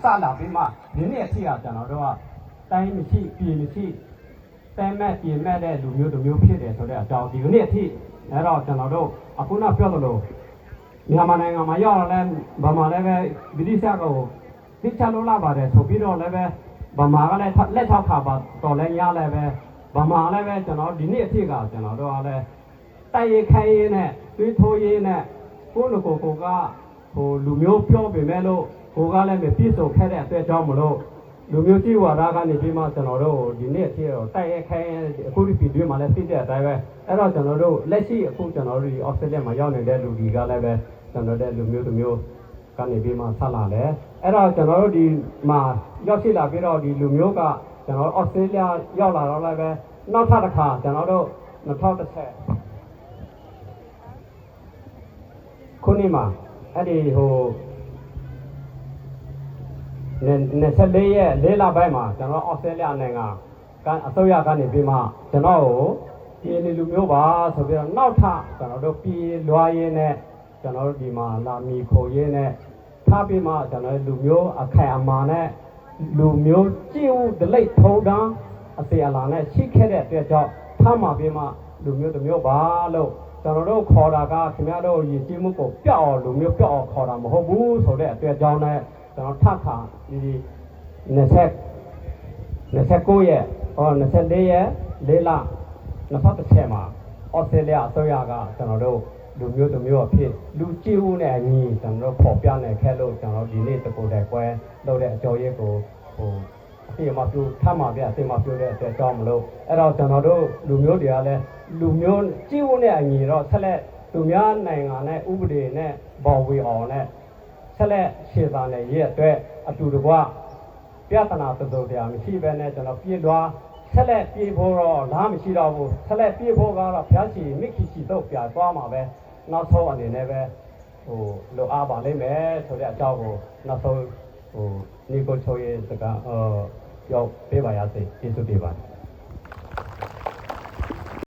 စလာပြီးမှဒီနေ့အထိကကျွန်တော်တို့ကတိုင်းမရှိပြည်မရှိတဲမဲ့ပြည်မဲ့တဲ့လူမျိုးတစ်မျိုးဖြစ်တယ်ဆိုတဲ့အကြောင်းဒီနေ့အထိအဲ့တော့ကျွန်တော်တို့အခုနောက်ပြောသလိုမြန်မာနိုင်ငံမှာရောက်လာလဲဗမာလည်းပဲဗြိတိရှကိုသိချလို့လာပါတယ်ဆိုပြီးတော့လည်းပဲဗမာကလည်းလက်ထောက်ခါပါတော်လဲရလည်းပဲဗမာလည်းပဲကျွန်တော်ဒီနေ့အထိကကျွန်တော်တို့ကလည်းတိုက်ရိုက်ခိုင်းရင်းနဲ့တွေးထိုးရင်းနဲ့ကိုကဟိုလူမျိုးပြောပေမဲ့လို့ကိုကလည်းမပြည့်စုံခဲ့တဲ့အတွက်ကြောင့်မလို့လူမျိုးကြီးဝါဒကနေပြီးမှကျွန်တော်တို့ဒီနေ့အထိတော့တိုက်ရိုက်ခိုင်းအခုဒီဗီဒီယိုမှာလည်းသိတဲ့အတိုင်းပဲအဲ့တော့ကျွန်တော်တို့လက်ရှိအခုကျွန်တော်တို့ဒီ Australia မှာရောက်နေတဲ့လူကြီးကလည်းပဲကျွန်တော်တို့လူမျိုးတစ်မျိုးကနေပြီးမှဆက်လာတယ်အဲ့တော့ကျွန်တော်တို့ဒီမှာရောက်ရှိလာပြီးတော့ဒီလူမျိုးကကျွန်တော် Australia ရောက်လာတော့လည်းပဲနောက်ထပ်တစ်ခါကျွန်တော်တို့2010ခုနှစ်မှာအဲ့ဒီဟို24ရက်4လပိုင်းမှာကျွန်တော်ဩစတြေးလျနိုင်ငံကအစိုးရကနေပြီးမှကျွန်တော်ကိုပြည်နေလူမျိုးပါဆိုပြီးတော့နောက်ထပ်ကျွန်တော်တို့ပြည်လွှားရင်းနဲ့ကျွန်တော်တို့ဒီမှာလာမီခိုရင်းနဲ့ထားပြီးမှကျွန်တော်လူမျိုးအခိုင်အမာနဲ့လူမျိုးကြည်ဦးဒလိတ်ထုံတန်းအစီအလာနဲ့ရှိခဲ့တဲ့အတွက်ကြောင့်ထားမှာပြီးမှလူမျိုးတစ်မျိုးပါလို့ကျွန်တော်တို့ခေါ်တာကခင်ဗျားတို့ရည်ကြည်မှုကိုပြောက်အောင်လူမျိုးပြောက်အောင်ခေါ်တာမဟုတ်ဘူးဆိုတဲ့အတွက်ကြောင့်လည်းကျွန်တော်ထပ်ခါဒီ29ရက်24ရက်4လ2010မှာဩစတြေးလျအစိုးရကကျွန်တော်တို့လူမျိုးတစ်မျိုးအဖြစ်လူကြည်ဦးနဲ့အညီကျွန်တော်တို့ပေါ်ပြနေခဲ့လို့ကျွန်တော်ဒီနေ့တကူတဲ့ကွဲလုပ်တဲ့အကြော်ရဲကိုဟိုအပြည့်မပြူထပ်မှာပြအပြည့်မပြူတဲ့အတွက်ကြောင့်မလို့အဲ့တော့ကျွန်တော်တို့လူမျိုးတွေကလည်းလူမျိုးကြည်ဦးနဲ့အညီတော့ဆက်လက်သူများနိုင်ငံနဲ့ဥပဒေနဲ့ပေါ်ဝေအောင်နဲ့ဆက်လက်ရှေ့သားနဲ့ရဲ့အတွက်အတူတကွပြဿနာတော်တရားမရှိဘဲနဲ့ကျွန်တော်ပြေးလွှားဆက်လက်ပြေးဖို့တော့လားမရှိတော့ဘူးဆက်လက်ပြေးဖို့ကတော့ဖျားချီမိခိချီတော့ပြသွားမှာပဲနောက်ဆုံးအနေနဲ့ပဲဟိုလိုအားပါလိမ့်မယ်ဆိုတဲ့အကြောင်းကိုနောက်ဆုံးဟိုနီကိုချိုရဲ့စကားပြောပေးပါရစေကျေးဇူးတင်ပါတယ်